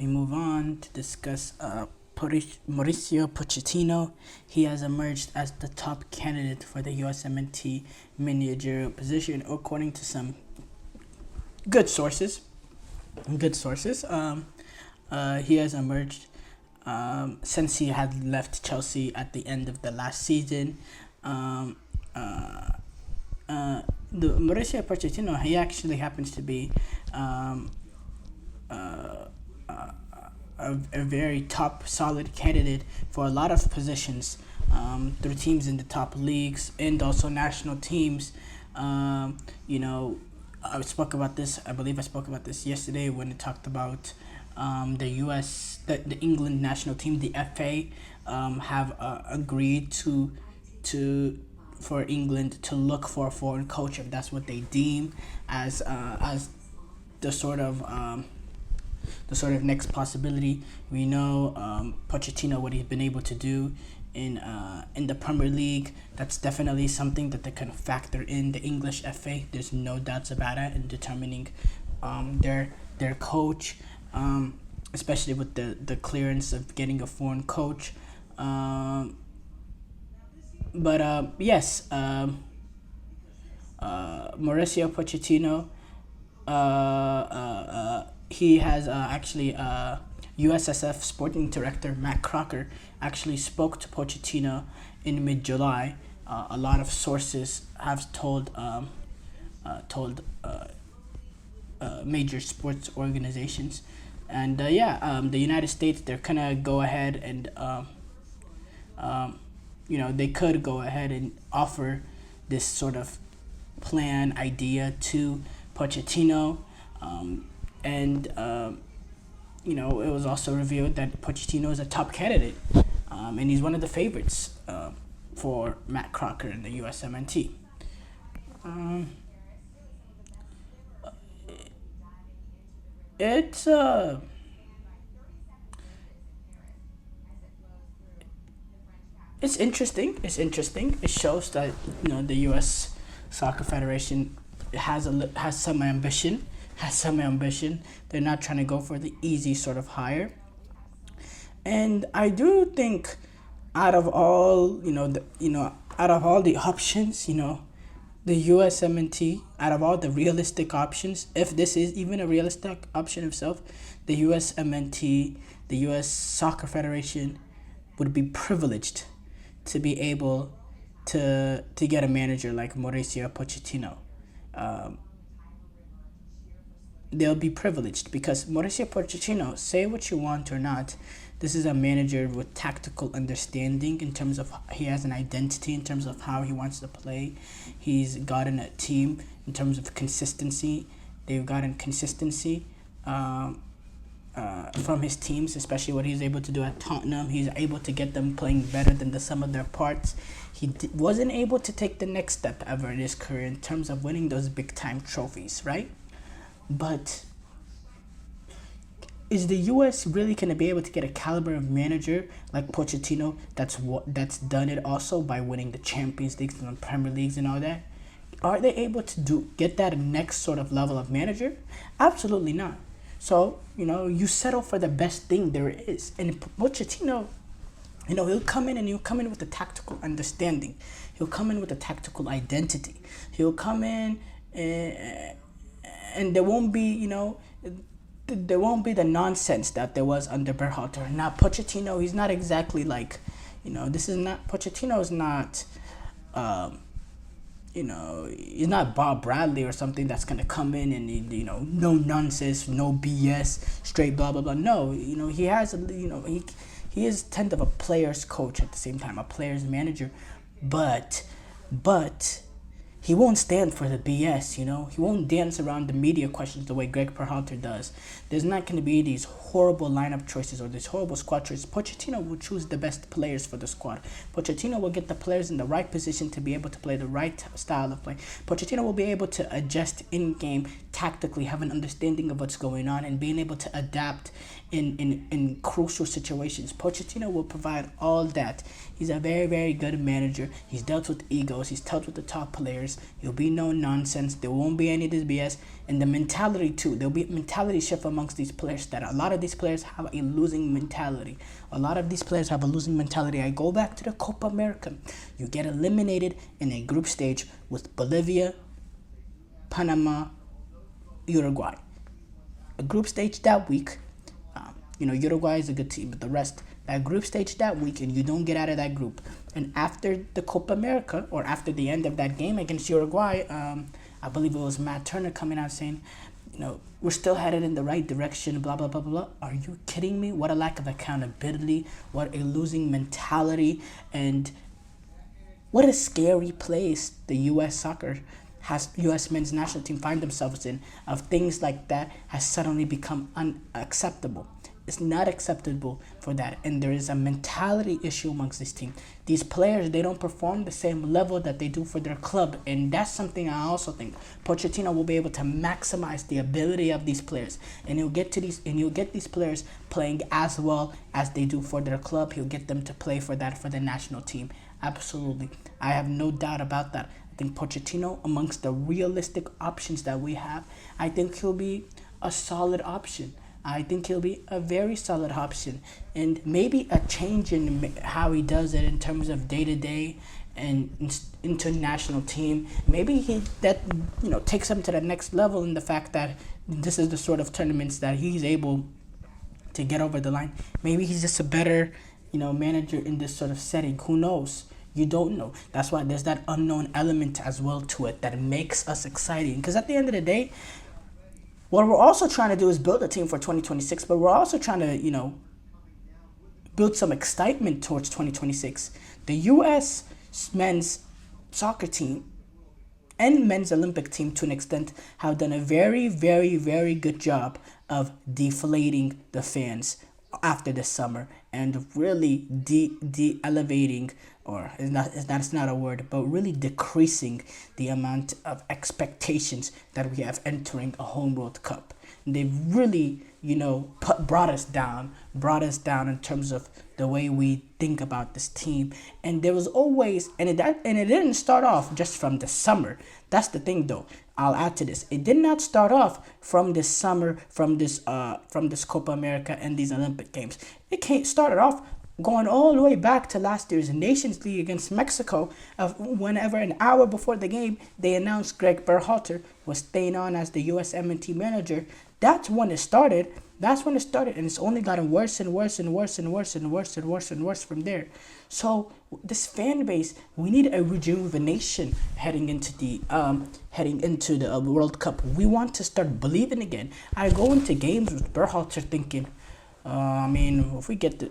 we move on to discuss Mauricio Pochettino. He has emerged as the top candidate for the USMNT managerial position, according to some good sources. He has emerged since he had left Chelsea at the end of the last season. The Mauricio Pochettino, he actually happens to be a very top, solid candidate for a lot of positions through teams in the top leagues and also national teams. I spoke about this. I believe I spoke about this yesterday when I talked about the England national team, the FA, have agreed to for England to look for a foreign coach if that's what they deem as the sort of next possibility. We know Pochettino, what he's been able to do in the Premier League. That's definitely something that they can factor in the English FA. There's no doubts about it in determining their coach, especially with the clearance of getting a foreign coach. Yes, Mauricio Pochettino, he has actually USSF sporting director Matt Crocker actually spoke to Pochettino in mid-July. A lot of sources have told major sports organizations, and the United States, they're gonna go ahead and they could go ahead and offer this sort of plan idea to Pochettino, it was also revealed that Pochettino is a top candidate, and he's one of the favorites for Matt Crocker in the USMNT. It's interesting. It shows that the U.S. Soccer Federation has some ambition. They're not trying to go for the easy sort of hire. And I do think, out of all the options, the USMNT, out of all the realistic options, if this is even a realistic option itself, the USMNT, the U.S. Soccer Federation, would be privileged to be able to get a manager like Mauricio Pochettino. They'll be privileged because Mauricio Pochettino, say what you want or not, this is a manager with tactical understanding in terms of he has an identity in terms of how he wants to play. He's gotten a team in terms of consistency. They've gotten consistency from his teams, especially what he's able to do at Tottenham. He's able to get them playing better than the sum of their parts. He wasn't able to take the next step ever in his career in terms of winning those big-time trophies, right? But is the U.S. really going to be able to get a caliber of manager like Pochettino that's done it also by winning the Champions Leagues and the Premier Leagues and all that? Are they able to get that next sort of level of manager? Absolutely not. So, you settle for the best thing there is. And Pochettino, he'll come in with a tactical understanding. He'll come in with a tactical identity. He'll come in and there won't be, the nonsense that there was under Berhalter. Now, Pochettino, he's not exactly like, Pochettino is not, he's not Bob Bradley or something that's going to come in and, no nonsense, no BS, straight blah, blah, blah. No, he has, he is kind of a player's coach at the same time, a player's manager, but he won't stand for the BS, He won't dance around the media questions the way Greg Berhalter does. There's not going to be these horrible lineup choices or these horrible squad choices. Pochettino will choose the best players for the squad. Pochettino will get the players in the right position to be able to play the right style of play. Pochettino will be able to adjust in-game tactically have an understanding of what's going on and being able to adapt in crucial situations. Pochettino will provide all that. He's a very, very good manager. He's dealt with egos. He's dealt with the top players. He'll be no nonsense. There won't be any of this BS. And the mentality too. There'll be a mentality shift amongst these players, that a lot of these players have a losing mentality. A lot of these players have a losing mentality. I go back to the Copa America. You get eliminated in a group stage with Bolivia, Panama, Uruguay. A group stage that week. Uruguay is a good team, but the rest, that group stage that week, and you don't get out of that group. And after the Copa America, or after the end of that game against Uruguay, I believe it was Matt Turner coming out saying, we're still headed in the right direction, blah, blah, blah, blah. Are you kidding me? What a lack of accountability. What a losing mentality. And what a scary place the U.S. U.S. men's national team find themselves in, of things like that has suddenly become unacceptable. It's not acceptable for that. And there is a mentality issue amongst this team. These players, they don't perform the same level that they do for their club. And that's something I also think Pochettino will be able to maximize the ability of these players. And he'll get these players playing as well as they do for their club. He'll get them to play for the national team. Absolutely. I have no doubt about that. I think Pochettino, amongst the realistic options that we have, I think he'll be a solid option. I think he'll be a very solid option, and maybe a change in how he does it in terms of day-to-day and international team. Maybe takes him to the next level in the fact that this is the sort of tournaments that he's able to get over the line. Maybe he's just a better, manager in this sort of setting. Who knows? You don't know. That's why there's that unknown element as well to it that makes us exciting. Because at the end of the day, what we're also trying to do is build a team for 2026, but we're also trying to, build some excitement towards 2026. The U.S. men's soccer team and men's Olympic team, to an extent, have done a very, very, very good job of deflating the fans after the summer and really elevating, or it's not a word, but really decreasing the amount of expectations that we have entering a home World Cup. And they've really, brought us down in terms of the way we think about this team. And there was always, and it didn't start off just from the summer. That's the thing, though. I'll add to this. It did not start off from this summer, from this Copa America and these Olympic Games. It started off going all the way back to last year's Nations League against Mexico. Whenever an hour before the game, they announced Greg Berhalter was staying on as the USMNT manager. That's when it started. And it's only gotten worse and worse and worse and worse and worse and worse and worse from there. So this fan base, we need a rejuvenation heading into the World Cup. We want to start believing again. I go into games with Berhalter thinking, if we get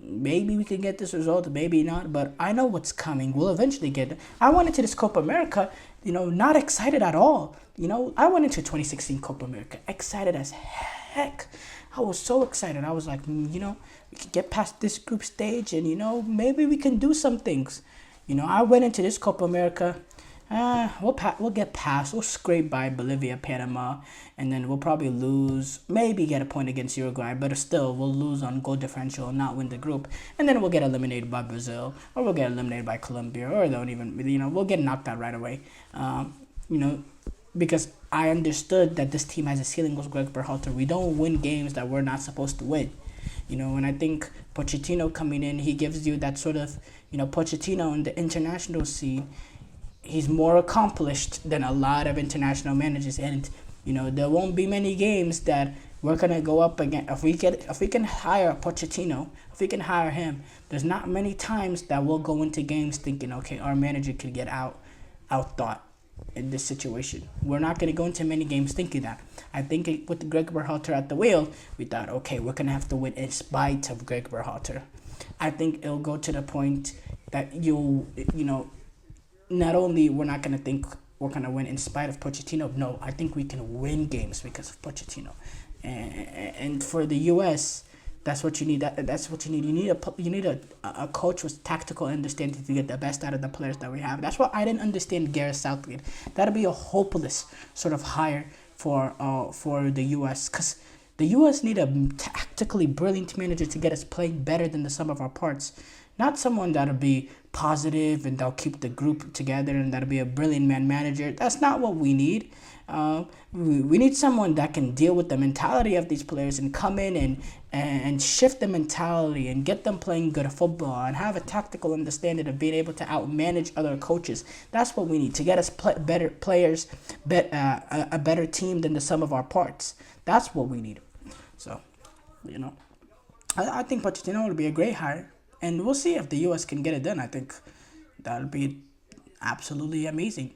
maybe we can get this result, maybe not, but I know what's coming. We'll eventually get it. I went into this Copa America, not excited at all. I went into 2016 Copa America excited as heck. I was so excited. I was like, we can get past this group stage and, maybe we can do some things. I went into this Copa America. We'll get past. We'll scrape by Bolivia, Panama, and then we'll probably lose. Maybe get a point against Uruguay, but still we'll lose on goal differential and not win the group. And then we'll get eliminated by Brazil, or we'll get eliminated by Colombia, or don't even. We'll get knocked out right away. Because I understood that this team has a ceiling with Greg Berhalter. We don't win games that we're not supposed to win. And I think Pochettino coming in, he gives you that sort of, Pochettino in the international scene. He's more accomplished than a lot of international managers, and there won't be many games that we're gonna go up against. If we can hire Pochettino, if we can hire him, there's not many times that we'll go into games thinking, okay, our manager could get outthought in this situation. We're not gonna go into many games thinking that. I think with Greg Berhalter at the wheel, we thought, okay, we're gonna have to win in spite of Greg Berhalter. I think it'll go to the point that not only we're not going to think we're going to win in spite of Pochettino. No, I think we can win games because of Pochettino. And for the U.S., that's what you need. That's what you need. You need a coach with tactical understanding to get the best out of the players that we have. That's why I didn't understand Gareth Southgate. That'd be a hopeless sort of hire for the U.S. because the U.S. need a tactically brilliant manager to get us playing better than the sum of our parts. Not someone that'll be positive and that'll keep the group together and that'll be a brilliant manager. That's not what we need. We need someone that can deal with the mentality of these players and come in and shift the mentality and get them playing good football and have a tactical understanding of being able to outmanage other coaches. That's what we need to get us better players, a better team than the sum of our parts. That's what we need. So, I think Pochettino would be a great hire. And we'll see if the U.S. can get it done. I think that'll be absolutely amazing.